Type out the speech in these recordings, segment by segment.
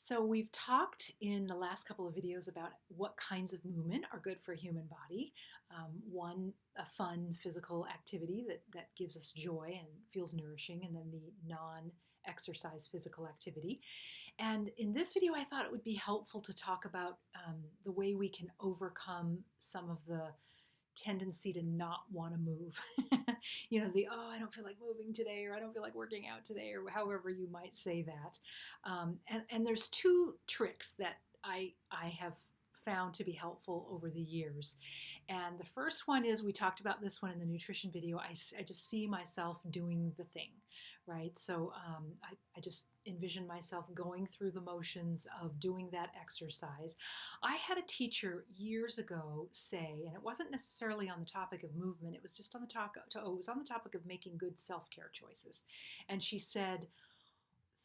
So we've talked in the last couple of videos about what kinds of movement are good for a human body. One, a fun physical activity that gives us joy and feels nourishing, and then the non-exercise physical activity. And in this video, I thought it would be helpful to talk about the way we can overcome some of the tendency to not want to move. Oh, I don't feel like moving today, or I don't feel like working out today, or however you might say that. And there's two tricks that I have found to be helpful over the years. And the first one is, we talked about this one in the nutrition video. I just see myself doing the thing, right? So I just envision myself going through the motions of doing that exercise. I had a teacher years ago say, and it wasn't necessarily on the topic of movement, it was just on the it was on the topic of making good self-care choices. And she said,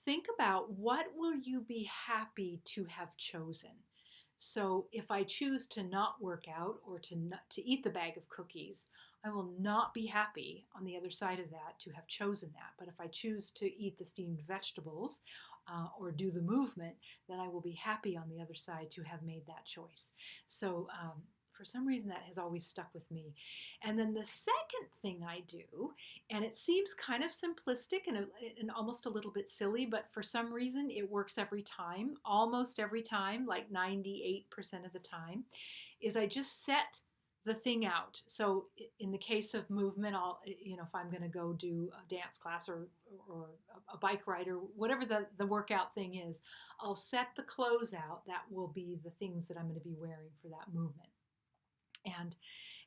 think about, what will you be happy to have chosen? So if I choose to not work out, or to eat the bag of cookies, I will not be happy on the other side of that to have chosen that. But if I choose to eat the steamed vegetables, or do the movement, then I will be happy on the other side to have made that choice. So for some reason, that has always stuck with me. And then the second thing I do, and it seems kind of simplistic and almost a little bit silly, but for some reason it works every time, almost every time, like 98% of the time, is I just set the thing out. So in the case of movement, if I'm going to go do a dance class, or a bike ride, or whatever the workout thing is, I'll set the clothes out that will be the things that I'm going to be wearing for that movement.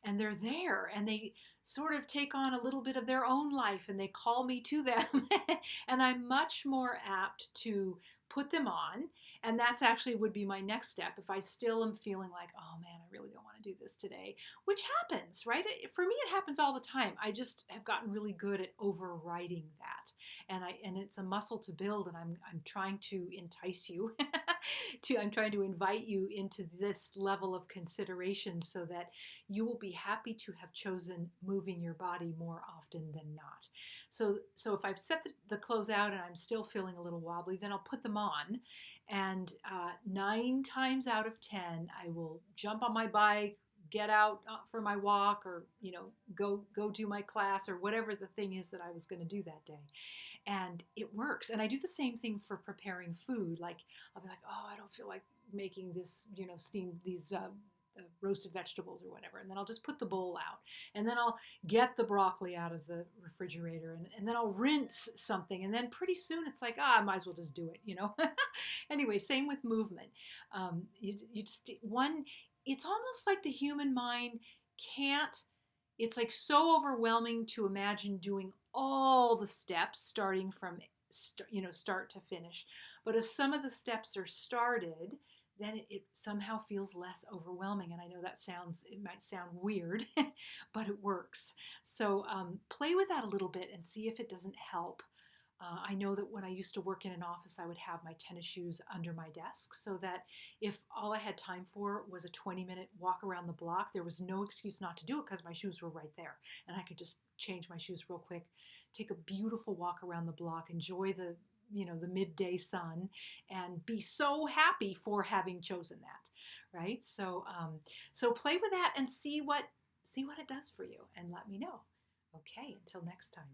And they're there, and they sort of take on a little bit of their own life, and they call me to them. And I'm much more apt to put them on. And that's actually would be my next step if I still am feeling like, oh man, I really don't want to do this today, which happens, right? For me, it happens all the time. I just have gotten really good at overriding that. And it's a muscle to build, and I'm trying to entice you I'm trying to invite you into this level of consideration, so that you will be happy to have chosen moving your body more often than not. So if I've set the clothes out and I'm still feeling a little wobbly, then I'll put them on. And 9 times out of 10, I will jump on my bike, get out for my walk, or go do my class, or whatever the thing is that I was going to do that day. And it works. And I do the same thing for preparing food. Like, I'll be like, oh, I don't feel like making this, steamed these roasted vegetables or whatever. And then I'll just put the bowl out. And then I'll get the broccoli out of the refrigerator. And then I'll rinse something. And then pretty soon it's like, I might as well just do it. Anyway, same with movement. You just, it's almost like the human mind can't, it's like so overwhelming to imagine doing all the steps starting from start to finish. But if some of the steps are started, then it somehow feels less overwhelming. And I know it might sound weird, but it works. So play with that a little bit and see if it doesn't help. I know that when I used to work in an office, I would have my tennis shoes under my desk, so that if all I had time for was a 20-minute walk around the block, there was no excuse not to do it, because my shoes were right there. And I could just change my shoes real quick, take a beautiful walk around the block, enjoy the midday sun, and be so happy for having chosen that, right? So play with that and see what it does for you, and let me know. Okay, until next time.